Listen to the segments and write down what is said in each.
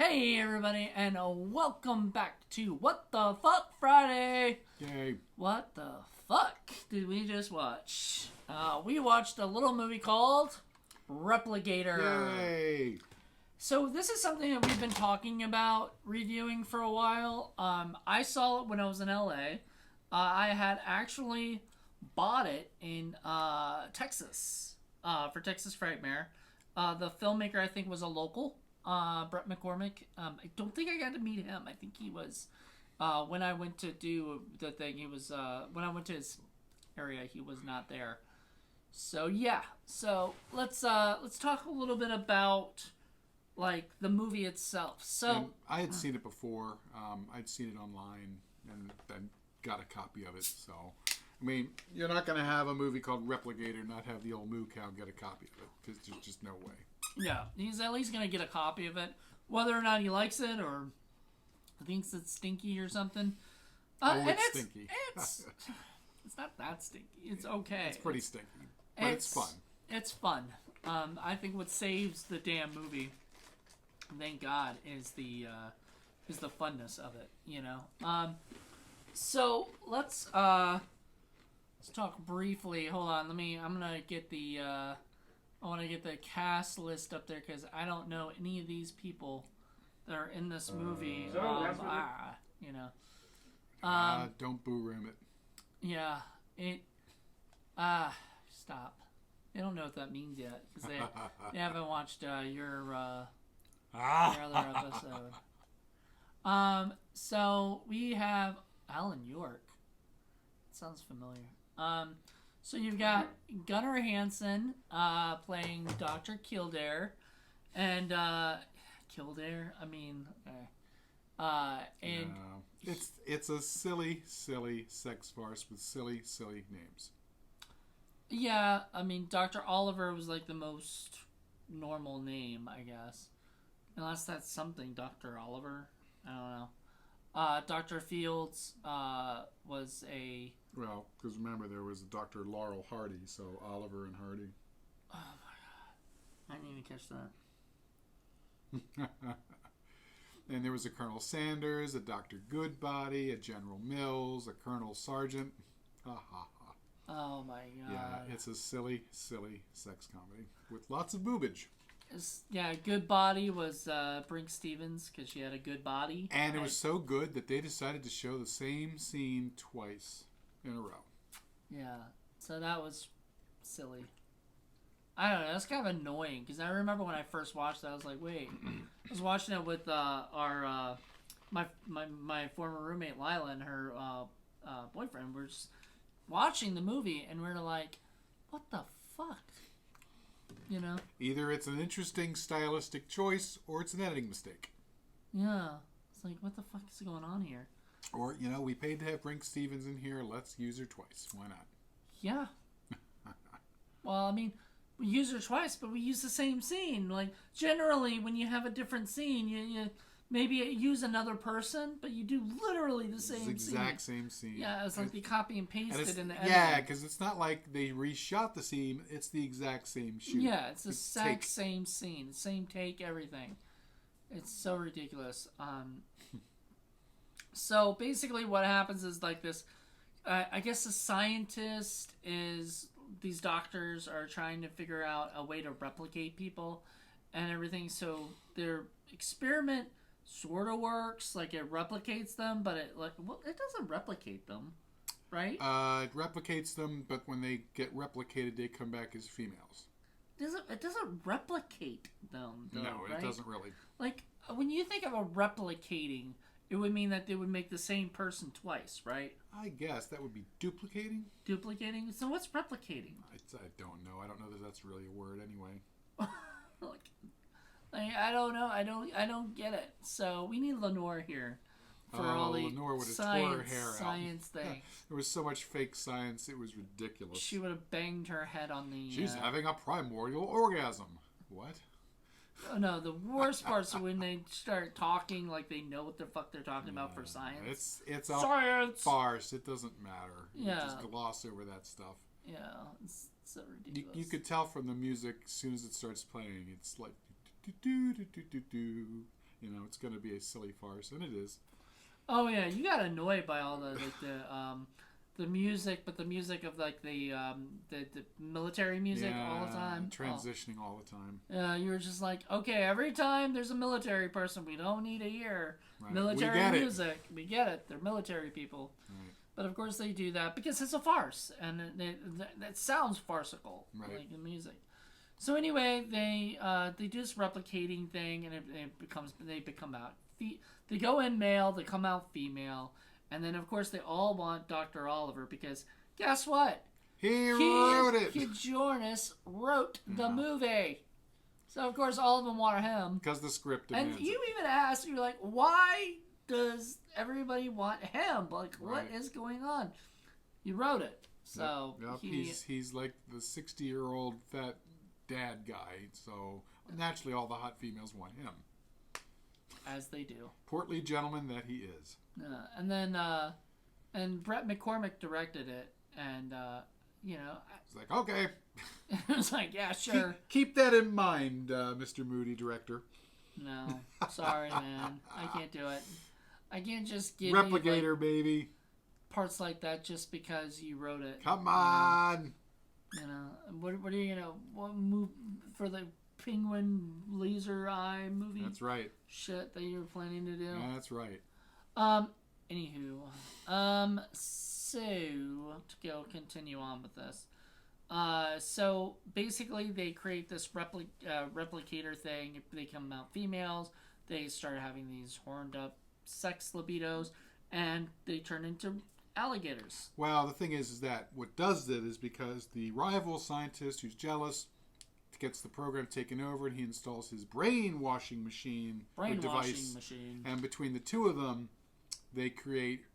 Hey everybody, and welcome back to What the Fuck Friday. Yay. What the fuck did we just watch? We watched a little movie called Repligator. Yay. So this is something that we've been talking about reviewing for a while. I saw it when I was in LA. I had actually bought it in Texas for Texas Frightmare. The filmmaker, I think, was a local. Brett McCormick. I don't think I got to meet him. I think he was when I went to do the thing. He was when I went to his area. He was not there. So yeah. So let's talk a little bit about like the movie itself. So And I had seen it before. I'd seen it online and then got a copy of it. So I mean, you're not going to have a movie called Repligator not have the old moo cow get a copy of it because there's just no way. yeah, he's at least gonna get a copy of it, whether or not he likes it or thinks it's stinky or something. It's stinky. It's not that stinky. It's okay. It's pretty stinky, but it's fun. It's fun. I think what saves the damn movie, thank God, is the funness of it. You know. So let's talk briefly. Hold on. I'm gonna get the. I want to get the cast list up there because I don't know any of these people that are in this movie. You know. Don't boo rim it. Yeah. It. Stop. They don't know what that means yet because they haven't watched your other episode. So we have Alan York. Sounds familiar. So you've got Gunnar Hansen playing Dr. Kildare, and Kildare. I mean, and it's a silly sex farce with silly names. yeah, I mean, Dr. Oliver was like the most normal name, I guess, unless that's something. Dr. Oliver, I don't know. Dr. Fields was a. Well, because remember there was Dr. Laurel Hardy, so Oliver and Hardy. Oh my god, I didn't even catch that. And there was a Colonel Sanders, a Dr. Goodbody, a General Mills, a Colonel Sargent. Ha ha ha. Oh my god. Yeah, it's a silly sex comedy with lots of boobage. Yeah, Good Body was Brink Stevens because she had a good body. And it was so good that they decided to show the same scene twice in a row. Yeah, so that was silly. I don't know, that's kind of annoying because I remember when I first watched that, I was like, wait. I was watching it with our my former roommate Lila and her boyfriend. We're just watching the movie and we're like, what the fuck? You know? Either it's an interesting stylistic choice or it's an editing mistake. Yeah. It's like, what the fuck is going on here? Or, you know, we paid to have Brink Stevens in here. Let's use her twice. Why not? Yeah. Well, I mean, we use her twice, but we use the same scene. Like, generally, when you have a different scene, you maybe use another person, but you do literally the same scene. Exact same scene. Yeah, it's like they copy and paste it in the editing. Yeah, because it's not like they reshot the scene. It's the exact same shoot. Yeah, it's the exact same scene. Same take, everything. It's so ridiculous. So basically what happens is like this, I guess the scientist is, these doctors are trying to figure out a way to replicate people and everything. So their experiment sort of works, like it replicates them, but it doesn't replicate them, right? It replicates them, but when they get replicated, they come back as females. It doesn't replicate them, though, No, right? It doesn't really. Like, when you think of a replicating, it would mean that they would make the same person twice, right? I guess that would be duplicating. Duplicating? So what's replicating? I don't know. I don't know that that's really a word anyway. like, I don't know. I don't get it. So we need Lenore here for all the Lenore would have tore her hair science out. thing. There was so much fake science. It was ridiculous. She would have banged her head on the... She's having a primordial orgasm. What? Oh, no, the worst part's when they start talking like they know what the fuck they're talking about for science. It's science! A farce. It doesn't matter. Yeah. You just gloss over that stuff. Yeah, it's so ridiculous. You could tell from the music as soon as it starts playing. It's like do do do do do do. You know, it's going to be a silly farce, and it is. Oh yeah, you got annoyed by all the music, but the music of like the military music all the time. Transitioning all the time. Yeah, you were just like, okay, every time there's a military person, we don't need to hear military music. We get it. They're military people. Right. But of course they do that because it's a farce, and it sounds farcical, like the music. So anyway, they do this replicating thing, and they become out. They go in male, they come out female, and then of course they all want Dr. Oliver because guess what? He wrote it. Jonas wrote the movie. So of course all of them want him because the script demands and you even asked, you're like, why does everybody want him? Like, what is going on? You wrote it, so yep. He's like the 60-year-old fat dad guy. So naturally, all the hot females want him, as they do. Portly gentleman that he is. And then and Brett McCormick directed it, and it's like, okay. It was like, yeah, sure. Keep that in mind, Mr. Moody, director. No, sorry, man, I can't do it. I can't just give Repligator, baby. Parts like that just because you wrote it. Come on. What are you what move for the penguin laser eye movie? That's right. Shit that you were planning to do. Yeah, that's right. Anywho, so to continue on with this. So basically they create this replicator thing. They come out females. They start having these horned up sex libidos, and they turn into alligators. Well, the thing is that what does it is because the rival scientist who's jealous gets the program taken over, and he installs his brainwashing machine device. And between the two of them, they create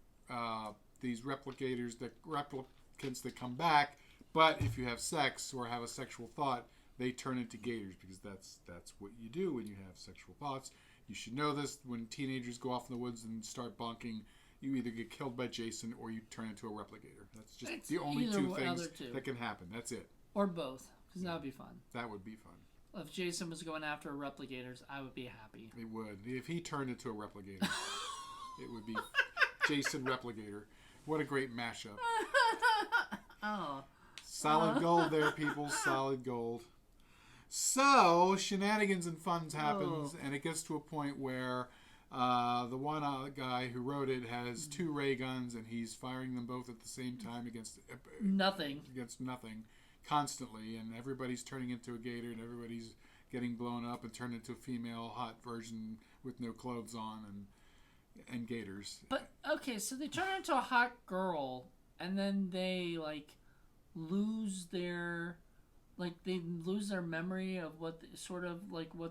these replicators, replicants that come back. But if you have sex or have a sexual thought, they turn into gators, because that's what you do when you have sexual thoughts. You should know this. When teenagers go off in the woods and start bonking, you either get killed by Jason or you turn into a replicator. That's just the only two things that can happen. That's it. Or both, because that would be fun. That would be fun. If Jason was going after replicators, I would be happy. It would. If he turned into a replicator, it would be Jason Repligator. What a great mashup. Oh. Solid gold there, people. Solid gold. So, shenanigans and funs happens, and it gets to a point where the one guy who wrote it has two ray guns, and he's firing them both at the same time against nothing, constantly, and everybody's turning into a gator, and everybody's getting blown up and turned into a female hot version with no clothes on, and gators. But okay, so they turn into a hot girl, and then they lose their memory of what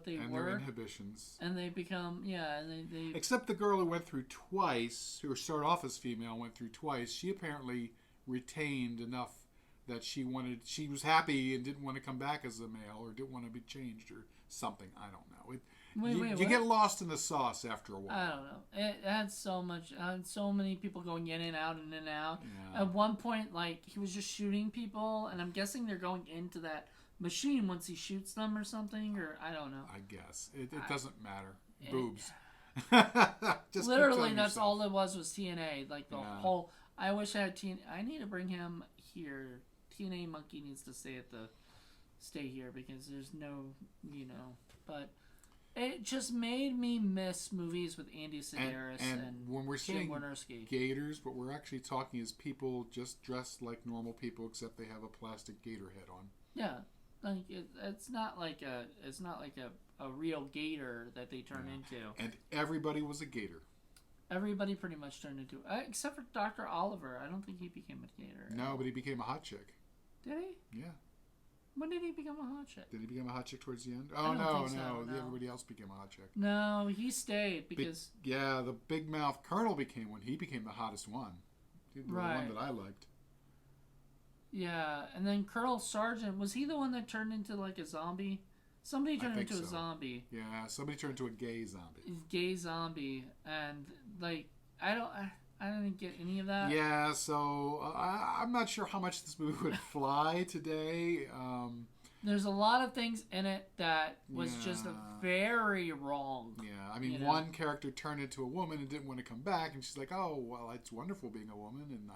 they and were, their inhibitions, and they become and they except the girl who went through twice, who started off as female, went through twice. She apparently retained enough that she was happy and didn't want to come back as a male, or didn't want to be changed or something. I don't know. You get lost in the sauce after a while. I don't know. It had so many people going in and out and in and out. Yeah. At one point, he was just shooting people, and I'm guessing they're going into that machine once he shoots them or something, or I don't know. I guess. It doesn't matter. Boobs. Just literally, that's all it was TNA. The whole... I wish I had TNA. I need to bring him here. TNA Monkey needs to stay here, because there's no, but... It just made me miss movies with Andy Sedaris and when we're saying Wynorski. Gators, what we're actually talking is people just dressed like normal people, except they have a plastic gator head on. Yeah, it's not like a real gator that they turn into. And everybody was a gator. Everybody pretty much turned into, except for Dr. Oliver. I don't think he became a gator. No, but he became a hot chick. Did he? Yeah. When did he become a hot chick? Did he become a hot chick towards the end? Oh, no. Everybody else became a hot chick. No, he stayed because... the big mouth Colonel became one. He became the hottest one. The one that I liked. Yeah, and then Colonel Sargent, was he the one that turned into a zombie? Somebody turned into a zombie. Yeah, somebody turned into a gay zombie. Gay zombie, and I didn't get any of that. Yeah, so I'm not sure how much this movie would fly today. There's a lot of things in it that was just very wrong. Yeah, I mean, one character turned into a woman and didn't want to come back, and she's like, "Oh, well, it's wonderful being a woman, and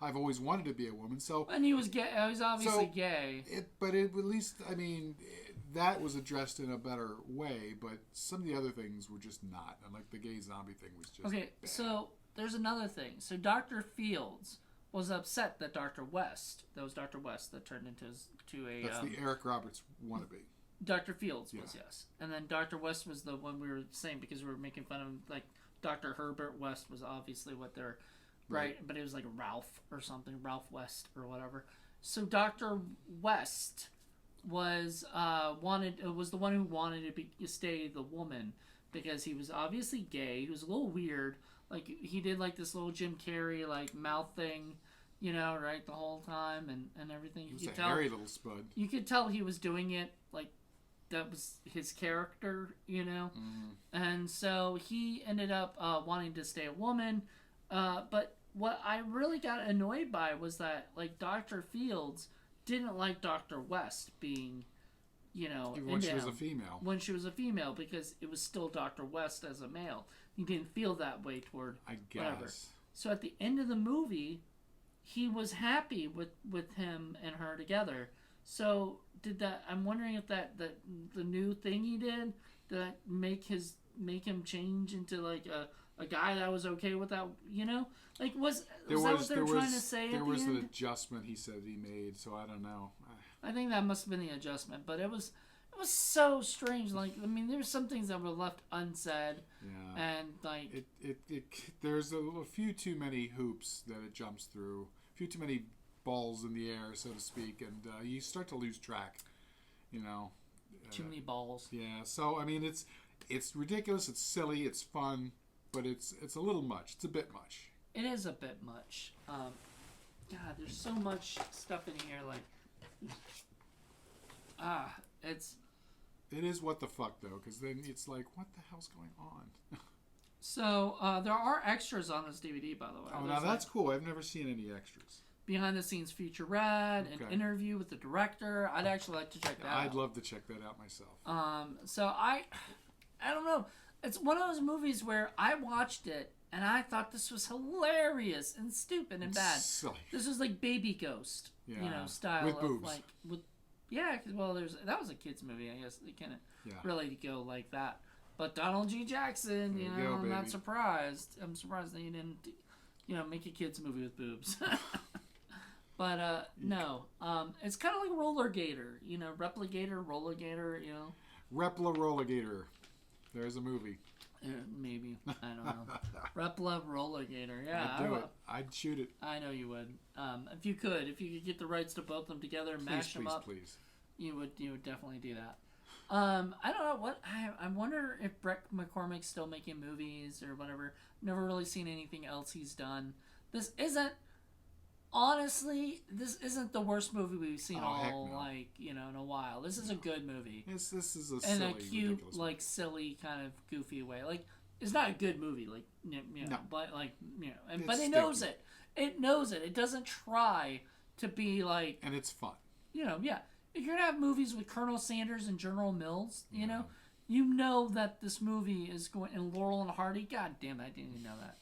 I've always wanted to be a woman." So, and he was gay. He was obviously gay. But at least, I mean, that was addressed in a better way. But some of the other things were just not, and like the gay zombie thing was just okay. Bad. So there's another thing. So Dr. Fields was upset that Dr. West that turned into That's the Eric Roberts wannabe. Dr. Fields was, yes. And then Dr. West was the one we were saying because we were making fun of, like, Dr. Herbert West was obviously what they're, right? But it was like Ralph or something, Ralph West or whatever. So Dr. West was was the one who wanted to stay the woman because he was obviously gay. He was a little weird. Like, he did, like, this little Jim Carrey, like, mouth thing, you know, right, the whole time and everything. He was a hairy little spud. You could tell he was doing it, like, that was his character, you know? Mm-hmm. And so he ended up wanting to stay a woman. But what I really got annoyed by was that, like, Dr. Fields didn't like Dr. West being, you know... Even when she was a female. When she was a female, because it was still Dr. West as a male. He didn't feel that way toward whatever. So at the end of the movie, he was happy with him and her together. So I'm wondering if the new thing he did that make him change into like a guy that was okay with that, you know? Like was that what they were trying to say at the end? There was an adjustment he said he made, so I don't know. I think that must have been the adjustment, but it was so strange. Like, I mean, there were some things that were left unsaid. Yeah. And, like... There's a few too many hoops that it jumps through. A few too many balls in the air, so to speak. And you start to lose track, you know. Too many balls. Yeah. So, I mean, it's ridiculous. It's silly. It's fun. But it's a little much. It's a bit much. It is a bit much. God, there's so much stuff in here. Like... It is what the fuck, though, because then it's like, what the hell's going on? So, there are extras on this DVD, by the way. Oh, now that's cool. I've never seen any extras. Behind-the-scenes featurette, an interview with the director. I'd actually like to check that out. I'd love to check that out myself. So, I don't know. It's one of those movies where I watched it, and I thought this was hilarious and stupid and bad. Silly. This was like Baby Ghost, you know, style. With boobs. Yeah, well, that was a kids movie. I guess they can't really go like that. But Donald G. Jackson, you know, I'm not surprised. I'm surprised that you didn't, you know, make a kids movie with boobs. But no, it's kind of like Rollergator, you know, Repligator, Rollergator, you know. Rollergator. There's a movie. Maybe. I don't know. Rollergator. Yeah, I'd do it. I'd shoot it. I know you would. If you could get the rights to both of them together, mash them up. Please. You would definitely do that. I don't know what I wonder if Brett McCormick's still making movies or whatever. Never really seen anything else he's done. This isn't the worst movie we've seen in a while. This is a good movie. Yes, this is a silly, cute, like silly kind of goofy way. Like it's not a good movie, like no. But like but it knows it. It knows it. It doesn't try to be like. And it's fun. You know, yeah. If you're gonna have movies with Colonel Sanders and General Mills, you know that this movie is going and Laurel and Hardy. God damn, I didn't even know that.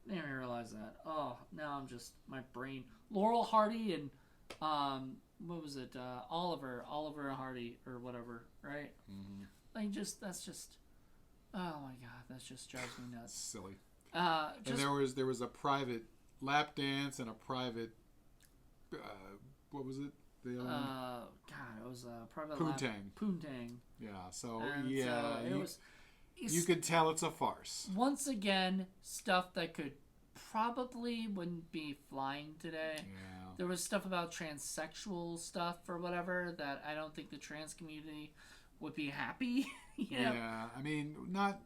I didn't even realize that. Oh, now I'm just my brain. Laurel Hardy and what was it? Oliver Hardy or whatever, right? Mm-hmm. Like that's just. Oh my god, that just drives me nuts. Silly. And there was a private lap dance and a private. What was it? God, it was a private Poontang. Yeah. So and you could tell it's a farce. Once again, stuff that wouldn't be flying today. Yeah. There was stuff about transsexual stuff or whatever that I don't think the trans community would be happy. You know? Yeah. I mean, not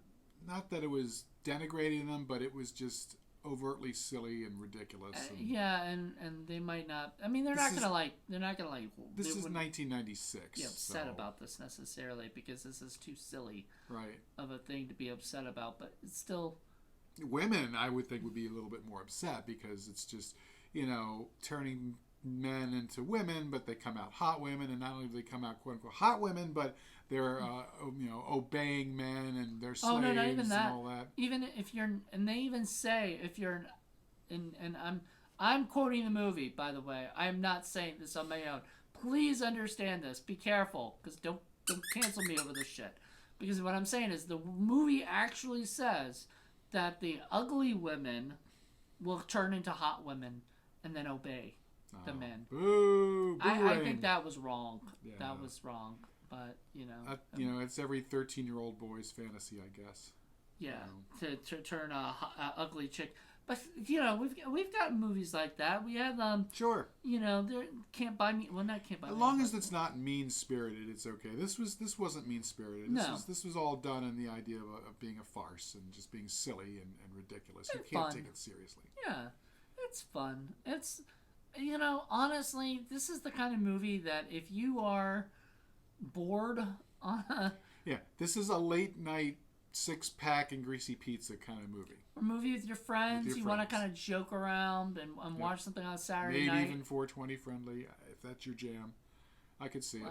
that it was denigrating them, but it was just overtly silly and ridiculous. And they might not. I mean, they're not gonna like. This is 1996. Be upset about this necessarily because this is too silly. Right. Of a thing to be upset about, but it's still. Women, I would think, would be a little bit more upset because it's just, turning men into women, but they come out hot women, and not only do they come out quote unquote hot women, but they're obeying men and they're slaves no, not even that. and all that. Even if you're, and they even say if you're, and I'm quoting the movie, by the way. I am not saying this on my own. Please understand this. Be careful, because don't cancel me over this shit. Because what I'm saying is the movie actually says that the ugly women will turn into hot women and then obey the men. Boo! I think that was wrong. Yeah. That was wrong. But it's every 13-year-old boy's fantasy, I guess. Yeah, to turn a ugly chick. But we've got movies like that. We had Sure. There Can't Buy Me. Well, not Can't Buy Me. As long as it's not mean spirited, it's okay. This wasn't mean spirited. This was all done in the idea of being a farce and just being silly and ridiculous. You can't take it seriously. Yeah, it's fun. It's honestly, this is the kind of movie that if you are bored on this is a late night 6-pack and greasy pizza kind of movie. Or movie with your friends. You want to kind of joke around and watch something on a Saturday night. Maybe even 420 friendly, if that's your jam. I could see it.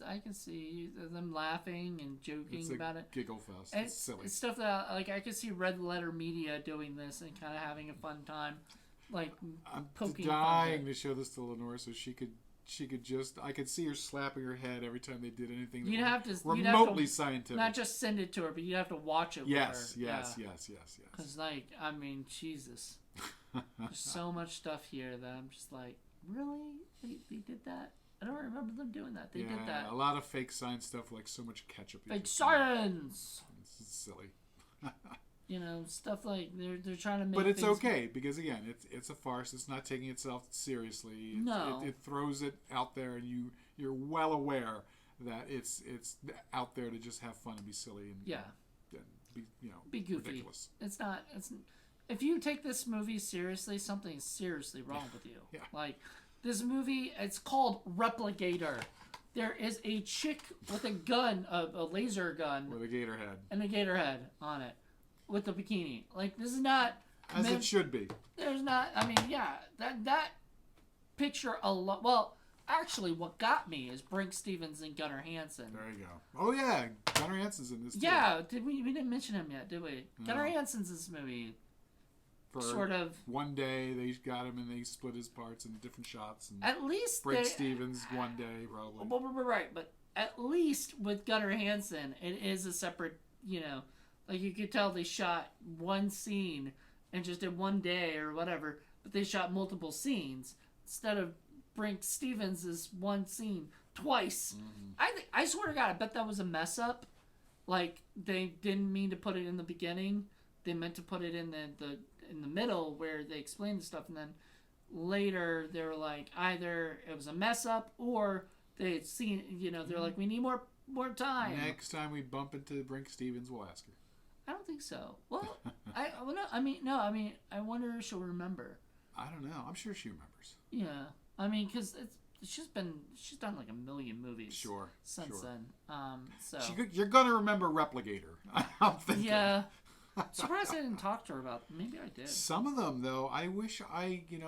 I can see them laughing and joking about it. Giggle fest. It's silly. It's stuff that I could see Red Letter Media doing this and kind of having a fun time, I'm poking dying to show this to Lenore so she could just. I could see her slapping her head every time they did anything. Remotely scientific. Not just send it to her, but you'd have to watch it. Yes. With her. Yes. Because Jesus, there's so much stuff here that I'm just like, really? They did that? I don't remember them doing that. They did that. A lot of fake science stuff, like so much ketchup. Fake science. It's silly. Stuff like they're trying to make. But it's okay because again, it's a farce. It's not taking itself seriously. No, it throws it out there, and you're well aware that it's out there to just have fun and be silly and be goofy. Ridiculous. It's not. If you take this movie seriously, something's seriously wrong with you. Yeah. Like this movie, it's called Repligator. There is a chick with a gun, a laser gun, with a gator head and a gator head on it. With the bikini, this is not as it should be. There's not. That picture alone. Well, actually, what got me is Brink Stevens and Gunnar Hansen. There you go. Oh yeah, Gunnar Hansen's in this. Yeah, we didn't mention him yet, did we? No. Gunnar Hansen's in this movie. For sort of one day, they got him and they split his parts into different shots. And at least Brink Stevens one day probably. Right, but at least with Gunnar Hansen, it is a separate. You could tell they shot one scene and just did one day or whatever, but they shot multiple scenes instead of Brink Stevens' one scene twice. Mm-hmm. I swear to God, I bet that was a mess up. They didn't mean to put it in the beginning. They meant to put it in the middle where they explained the stuff, and then later they were like either it was a mess up or they had seen. They're like, we need more time. Next time we bump into Brink Stevens, we'll ask her. I don't think so. Well, I wonder if she'll remember. I don't know. I'm sure she remembers. Yeah, because she's done like a million movies. Sure. Since then. So you're gonna remember Repligator. I'm thinking. Yeah. Surprised I didn't talk to her about. Maybe I did. Some of them though, I wish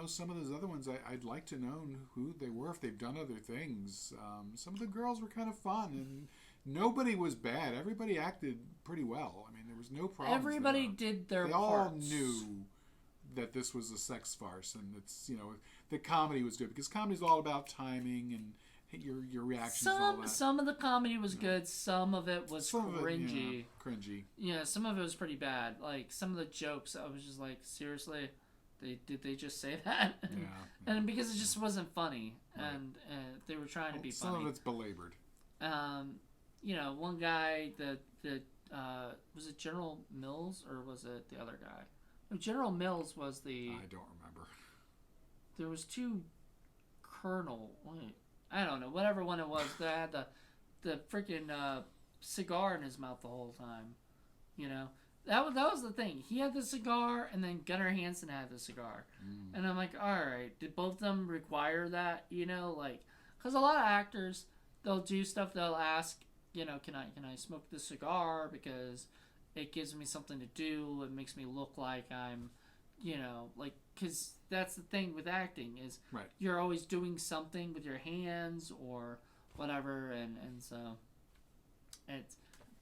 some of those other ones I'd like to know who they were if they've done other things. Some of the girls were kind of fun and. Nobody was bad. Everybody acted pretty well. There was no problem. Everybody did their parts. They all knew that this was a sex farce, and it's the comedy was good because comedy's all about timing and your reactions. Some of the comedy was good. Some of it was cringy. Cringy. Yeah, some of it was pretty bad. Some of the jokes, I was just like, seriously, did they just say that? Yeah. And because it just wasn't funny, right. And they were trying to be funny. Some of it's belabored. One guy was it General Mills or was it the other guy? No, General Mills was the. I don't remember. There was two Colonel. Wait, I don't know. Whatever one it was, that had the freaking cigar in his mouth the whole time. That was the thing. He had the cigar, and then Gunnar Hansen had the cigar, and I'm like, all right, did both of them require that? Because a lot of actors, they'll do stuff. They'll ask. Can I smoke this cigar because it gives me something to do. It makes me look like I'm, you know, like, because that's the thing with acting is Right. you're always doing something with your hands or whatever, and so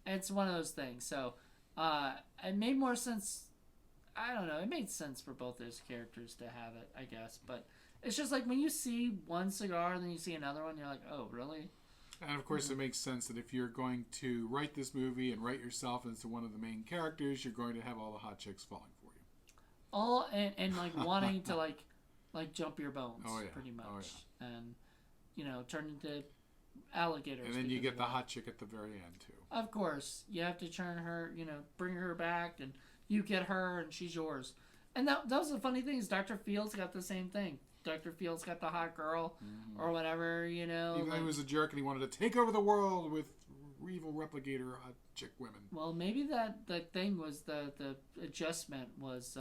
it's one of those things. So it made more sense. I don't know. It made sense for both those characters to have it, I guess. But it's just like when you see one cigar and then you see another one, you're like, oh, really? And of course, it makes sense that if you're going to write this movie and write yourself as one of the main characters, you're going to have all the hot chicks falling for you. All and like wanting to like jump your bones, pretty much, and you know, turn into alligators. And then you get the hot chick at the very end too. Of course, you have to turn her, you know, bring her back, and you get her, and she's yours. And that was the funny thing is Dr. Fields got the same thing. Dr. Fields got the hot girl, or whatever, you know. Even though he was a jerk and he wanted to take over the world with evil replicator hot chick women. Well, maybe that thing was the adjustment was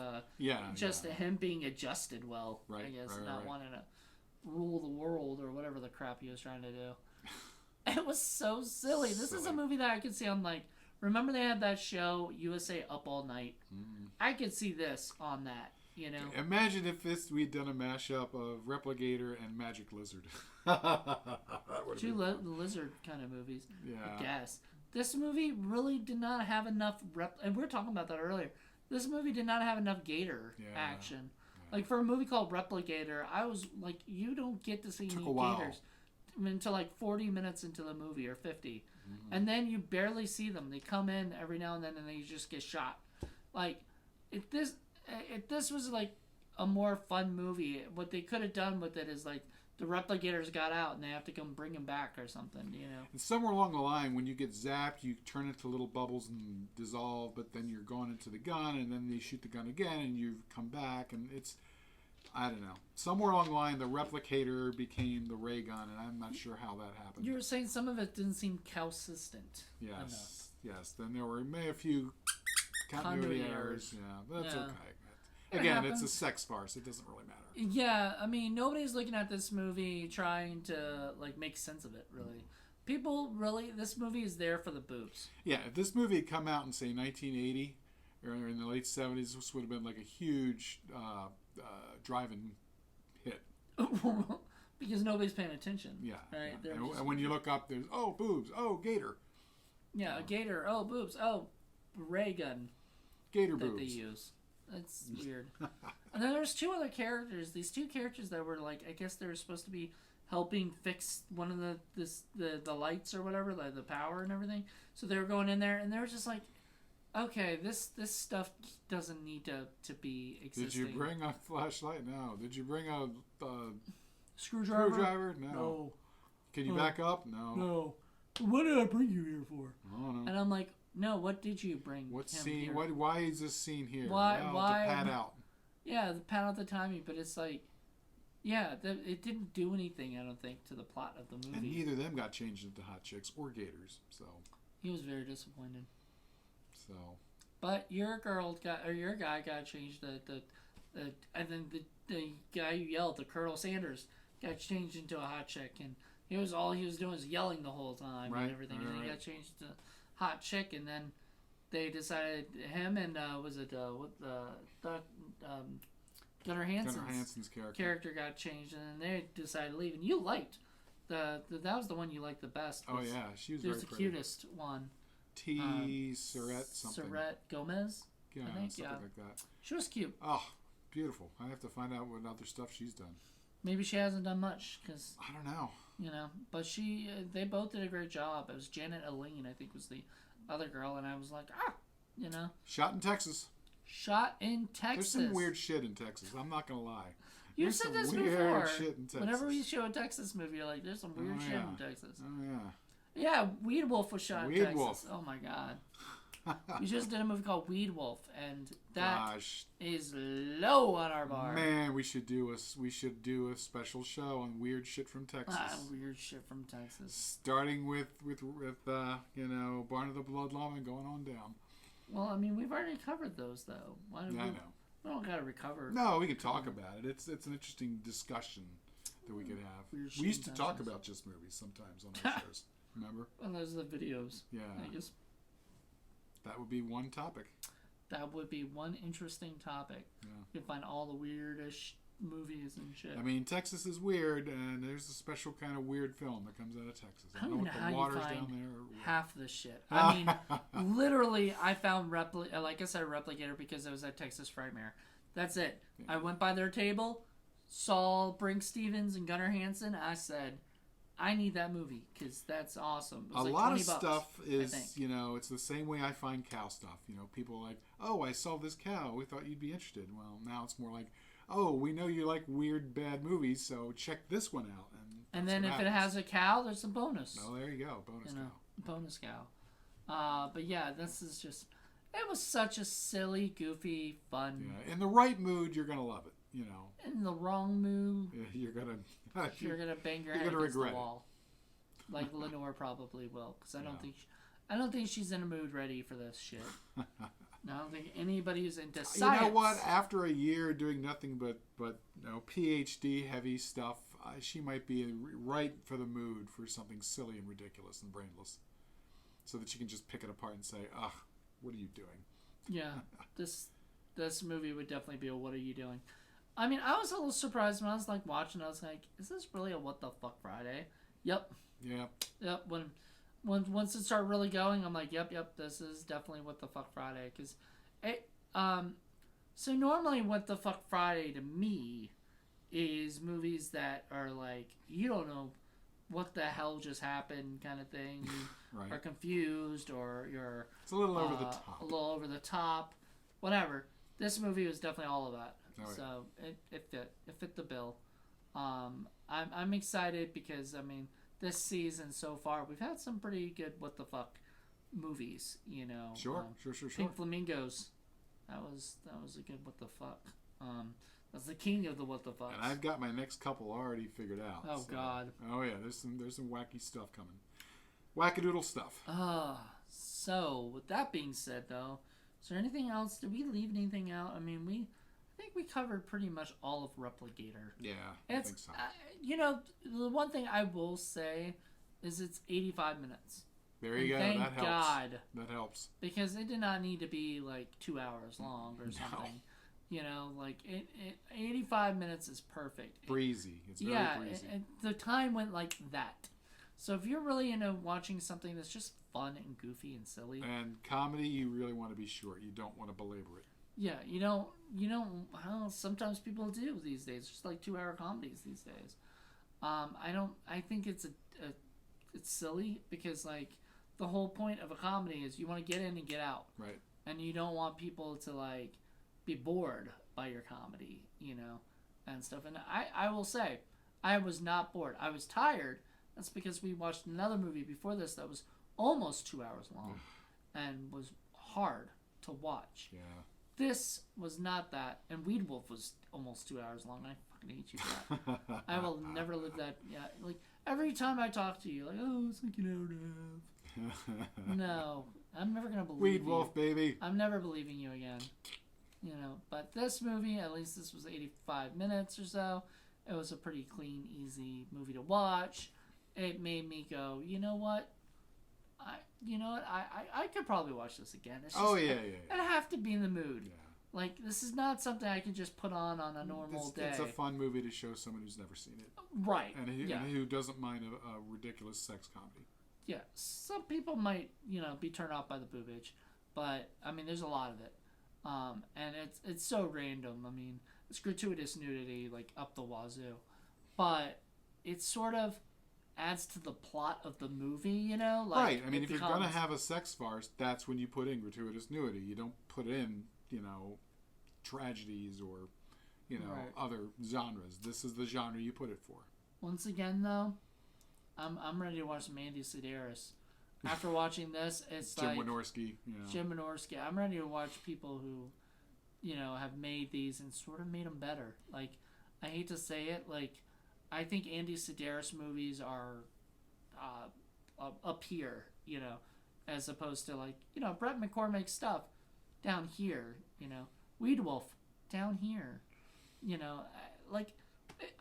just him being adjusted well, right, I guess, right, not right. wanting to rule the world or whatever the crap he was trying to do. It was so silly. This is a movie that I could see on, like, remember they had that show, USA Up All Night? I could see this on that, you know? Imagine if we'd done a mashup of Repligator and Magic Lizard. Two lizard kind of movies, Yeah. I guess. This movie really did not have enough and we were talking about that earlier. This movie did not have enough gator action. Yeah. Like, for a movie called Repligator, I was like, you don't get to see any gators until like 40 minutes into the movie, or 50. And then you barely see them. They come in every now and then, and then you just get shot. Like, if this was like a more fun movie, what they could have done with it is like the replicators got out and they have to come bring him back or something, you know. And somewhere along the line, when you get zapped, you turn into little bubbles and dissolve, but then you're going into the gun, and then they shoot the gun again, and you come back, and it's, I don't know. Somewhere along the line, the replicator became the ray gun, and I'm not sure how that happened. You were saying some of it didn't seem consistent. Yes, yes. Then there were a few continuity errors. Yeah, but that's okay. Again, it's a sex farce. It doesn't really matter. Yeah, I mean, nobody's looking at this movie trying to, like, make sense of it, really. People really, this movie is there for the boobs. Yeah, if this movie had come out in, say, 1980 or in the late 70s, this would have been like a huge drive-in hit. Because nobody's paying attention. Yeah. Right? Yeah. And when you look up, there's, oh, boobs, oh, gator. Yeah, a gator, oh, boobs, oh, ray gun. Gator that boobs. They use. That's weird. And then there's two other characters. These two characters that were like, I guess they were supposed to be helping fix one of the lights or whatever, like the power and everything. So they were going in there, and they were just like, okay, this stuff doesn't need to be existing. Did you bring a flashlight? No. Did you bring a screwdriver? No. Can you back up? No. No. What did I bring you here for? I don't know. And I'm like, no, what did you bring What him scene? here? Why is this scene here? Why? To pad out. Yeah, the pad out the timing, but it's like, yeah, it didn't do anything, I don't think, to the plot of the movie. And neither of them got changed into hot chicks or gators, so. He was very disappointed. So. But your guy got changed. And then the guy who yelled, the Colonel Sanders, got changed into a hot chick, and all he was doing was yelling the whole time and everything. And then he got changed to hot chick, and then they decided him and Gunnar Hansen's character got changed, and then they decided to leave. And you liked that was the one you liked the best. Oh yeah, she was very pretty. The cutest one. Surratt something. Surratt Gomez. Yeah, I think, something like that. She was cute. Oh, beautiful. I have to find out what other stuff she's done. Maybe she hasn't done much because I don't know. You know, but they both did a great job. It was Janet Aline, I think, was the other girl, and I was like, you know. Shot in Texas. There's some weird shit in Texas. I'm not gonna lie. You've said this before. Shit in Texas. Whenever we show a Texas movie, you're like, there's some weird shit in Texas. Oh yeah. Yeah, Weed Wolf was shot in Texas. Wolf. Oh my god. We just did a movie called Weed Wolf, and that is low on our bar. Man, we should do a special show on weird shit from Texas. Weird shit from Texas. Starting with Barn of the Bloodlum and going on down. Well, I mean, we've already covered those though. I know. We don't gotta recover. No, we can talk about it. It's an interesting discussion that we could have. We used to talk about just movies sometimes on our shows. Remember? Well, those are the videos. Yeah. I guess. That would be one topic. That would be one interesting topic. Yeah. You can find all the weirdest movies and shit. I mean, Texas is weird, and there's a special kind of weird film that comes out of Texas. I don't even know how you find there. half the shit. I mean, literally, I found like I said, Repligator because it was at Texas Frightmare. That's it. Yeah. I went by their table, saw Brink Stevens and Gunnar Hansen. I said, I need that movie because that's awesome. A like lot of stuff is, it's the same way I find cow stuff. People are like, oh, I saw this cow. We thought you'd be interested. Well, now it's more like, oh, we know you like weird, bad movies, so check this one out. And then if it has a cow, there's a bonus. Oh, there you go. Bonus cow. Bonus cow. But yeah, this is just... It was such a silly, goofy, fun... Yeah, in the right mood, you're going to love it, In the wrong mood... Yeah, you're going to bang your head against the wall. Like Lenore probably will, because I don't think she's in a mood ready for this shit. I don't think anybody who's into science... You know what? After a year doing nothing but PhD heavy stuff, she might be right for the mood for something silly and ridiculous and brainless, so that she can just pick it apart and say, "Ugh, what are you doing?" Yeah, this movie would definitely be a "What are you doing?" I mean, I was a little surprised when I was like watching. I was like, "Is this really a What the Fuck Friday?" Yep. Yeah. Yep. Once it started really going, I'm like, yep, this is definitely What the Fuck Friday. Because so normally What the Fuck Friday to me is movies that are like, you don't know what the hell just happened kind of thing. You right. are confused or you're... It's a little over the top. A little over the top. Whatever. This movie was definitely all of that. Right. So it fit the bill. I'm excited because, I mean... This season so far, we've had some pretty good what the fuck movies, Sure. Pink Flamingos, that was a good what the fuck. That's the king of the what the fuck. And I've got my next couple already figured out. Oh God. Oh yeah, there's some wacky stuff coming, wackadoodle stuff. So with that being said, though, is there anything else? Did we leave anything out? I mean, I think we covered pretty much all of Repligator. Yeah, I think so. The one thing I will say is it's 85 minutes. There you go. Thank that helps. God. That helps. Because it did not need to be like 2 hours long or something. Like 85 minutes is perfect. Breezy. It's very breezy. And the time went like that. So if you're really into watching something that's just fun and goofy and silly. And comedy, you really want to be short. You don't want to belabor it. Yeah, you don't, well, sometimes people do these days. Just like 2-hour comedies these days. I think it's it's silly because like the whole point of a comedy is you want to get in and get out. Right. And you don't want people to like be bored by your comedy, and stuff. And I will say, I was not bored. I was tired. That's because we watched another movie before this that was almost 2 hours long and was hard to watch. Yeah. This was not that, and Weed Wolf was almost 2 hours long. I fucking hate you for that. I will never live that. Yeah, like every time I talk to you, like, oh, it's like an hour and a half. No, I'm never gonna believe Weed Wolf, baby. I'm never believing you again. But this movie, at least this was 85 minutes or so. It was a pretty clean, easy movie to watch. It made me go, you know what? I could probably watch this again. It's just, I have to be in the mood. Yeah. Like, this is not something I can just put on a normal day. It's a fun movie to show someone who's never seen it. Right. And who doesn't mind a ridiculous sex comedy. Yeah. Some people might, be turned off by the boobage. But, I mean, there's a lot of it. And it's so random. I mean, it's gratuitous nudity, like, up the wazoo. But it sort of adds to the plot of the movie, Like, right. I mean, if you're going to have a sex farce, that's when you put in gratuitous nudity. You don't put in, tragedies or, right. other genres. This is the genre you put it for. Once again, though, I'm ready to watch some Andy Sedaris. After watching this, it's Jim like... Wynorski. Jim Wynorski. I'm ready to watch people who, have made these and sort of made them better. Like, I hate to say it, like... I think Andy Sedaris movies are up here, as opposed to like, Brett McCormick's stuff down here, Weed Wolf down here, like,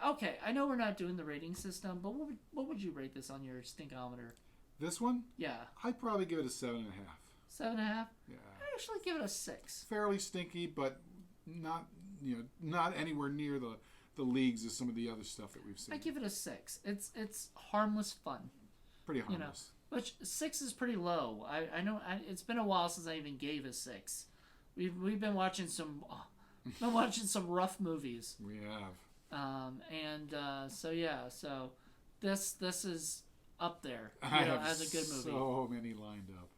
okay, I know we're not doing the rating system, but what would you rate this on your stinkometer? This one? Yeah. I'd probably give it a 7.5. 7.5? Yeah. actually give it a 6. Fairly stinky, but not not anywhere near the leagues of some of the other stuff that we've seen. I give it a 6. It's harmless fun. Pretty harmless. Which 6 is pretty low. I know it's been a while since I even gave a 6. We've been watching some rough movies. We have. So this is up there. I have as a good movie. So many lined up.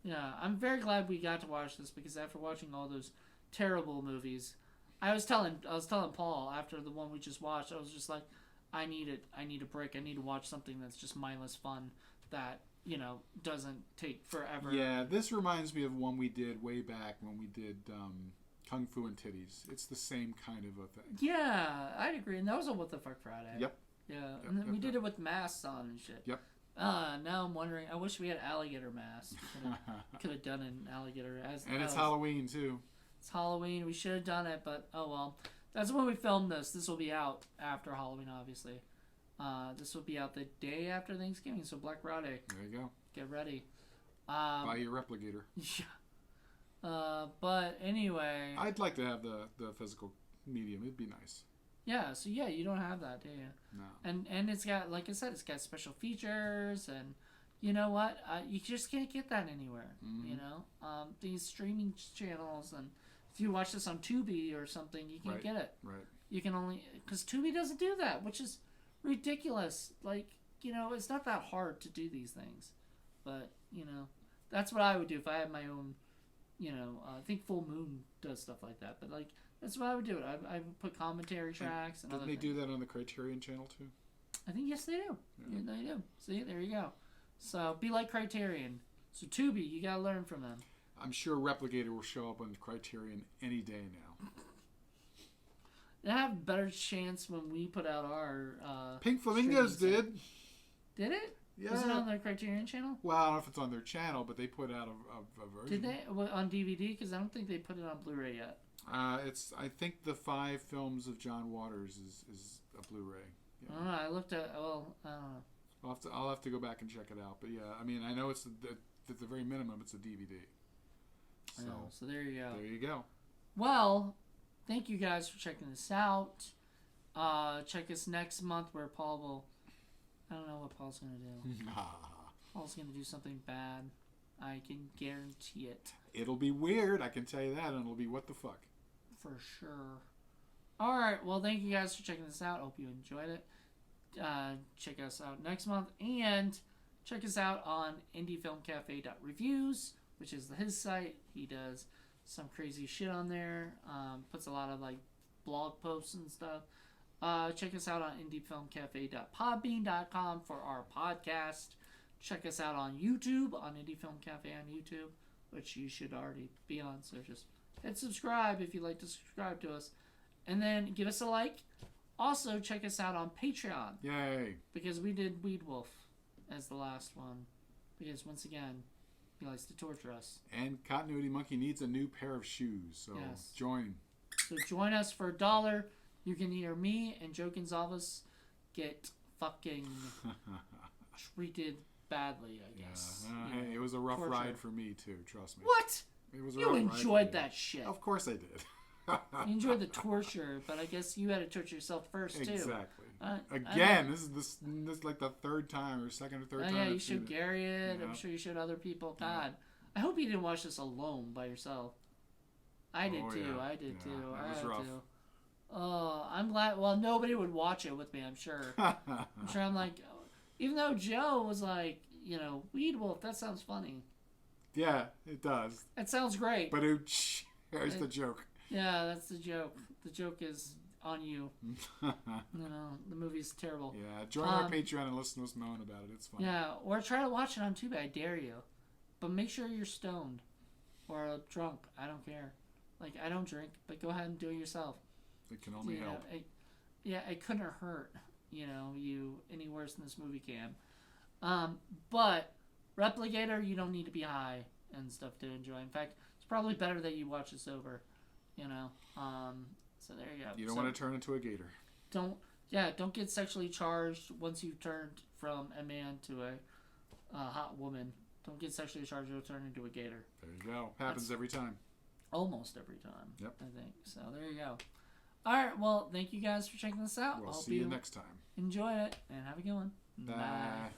Yeah, I'm very glad we got to watch this because after watching all those terrible movies, I was telling Paul after the one we just watched, I was just like, I need a break. I need to watch something that's just mindless fun that doesn't take forever. Yeah, this reminds me of one we did way back when we did Kung Fu and Titties. It's the same kind of a thing. Yeah, I'd agree. And that was a What the Fuck Friday. Yep. Yeah, and then we did it with masks on and shit. Yep. Now I'm wondering. I wish we had alligator masks. Could have done an alligator And it's Halloween too. It's Halloween. We should have done it, but oh well. That's when we filmed this. This will be out after Halloween, obviously. This will be out the day after Thanksgiving, so Black Friday. There you go. Get ready. Buy your Repligator. Yeah. But anyway. I'd like to have the physical medium. It'd be nice. Yeah, so you don't have that, do you? No. And it's got, like I said, it's got special features, and you know what? You just can't get that anywhere. Mm-hmm. These streaming channels, and if you watch this on Tubi or something, you can't get it. Right. You can only because Tubi doesn't do that, which is ridiculous. Like it's not that hard to do these things, but that's what I would do if I had my own. I think Full Moon does stuff like that, but like. That's what I would do. I would put commentary tracks and didn't they do that on the Criterion channel too? I think yes they do. Yeah, they do. See, there you go. So be like Criterion. So Tubi, you gotta learn from them. I'm sure Repligator will show up on Criterion any day now. They have a better chance when we put out our Pink Flamingos did. Did it? Yeah. Was it on their Criterion channel? Well, I don't know if it's on their channel, but they put out a version. Did they on DVD? Because I don't think they put it on Blu-ray yet. I think the 5 films of John Waters is a Blu-ray. Yeah. I don't know. I looked at. Well, I don't know. I'll have to go back and check it out. But yeah, I mean, I know it's at the very minimum it's a DVD. So there you go. There you go. Well, thank you guys for checking this out. Check us next month where Paul will. I don't know what Paul's gonna do. Paul's gonna do something bad. I can guarantee it. It'll be weird, I can tell you that, and it'll be what the fuck. For sure. Alright, well, thank you guys for checking this out. Hope you enjoyed it. Check us out next month. And check us out on indiefilmcafe.reviews, which is his site. He does some crazy shit on there. Puts a lot of like blog posts and stuff. Check us out on indiefilmcafe.podbean.com for our podcast. Check us out on YouTube, on Indie Film Cafe on YouTube, which you should already be on. So just hit subscribe if you'd like to subscribe to us. And then give us a like. Also, check us out on Patreon. Yay. Because we did Weed Wolf as the last one. Because, once again, he likes to torture us. And Continuity Monkey needs a new pair of shoes. So join. So join us for $1. You can hear me and Joe Gonzalez get fucking treated badly, I guess. Hey, it was a rough ride for me, too. Trust me. What? It was a you rough enjoyed ride that shit. Of course I did. You enjoyed the torture, but I guess you had to torture yourself first, too. Exactly. Again, this is like the third time or second or third time. Yeah, you showed Gary it. Yeah. I'm sure you showed other people. God, I hope you didn't watch this alone by yourself. I did too. Yeah. I did too. That was rough. Too. Oh, I'm glad. Well, nobody would watch it with me, I'm sure. I'm like, even though Joe was like, Weed Wolf, that sounds funny. Yeah, it does. It sounds great. But here's the joke. Yeah, that's the joke. The joke is on you. The movie's terrible. Yeah, join our Patreon and listen to us moan about it. It's fun. Yeah, or try to watch it on Tubi. I dare you. But make sure you're stoned or drunk. I don't care. Like, I don't drink, but go ahead and do it yourself. It can only help. It couldn't hurt, you any worse than this movie can. But Repligator, you don't need to be high and stuff to enjoy. In fact, it's probably better that you watch this over, So there you go. You don't want to turn into a gator. Don't get sexually charged once you've turned from a man to a hot woman. Don't get sexually charged, you'll turn into a gator. There you go. Happens every time. Almost every time. Yep. I think. So there you go. Alright, well, thank you guys for checking this out. We'll I hope see you next time. enjoy it, and have a good one. Bye.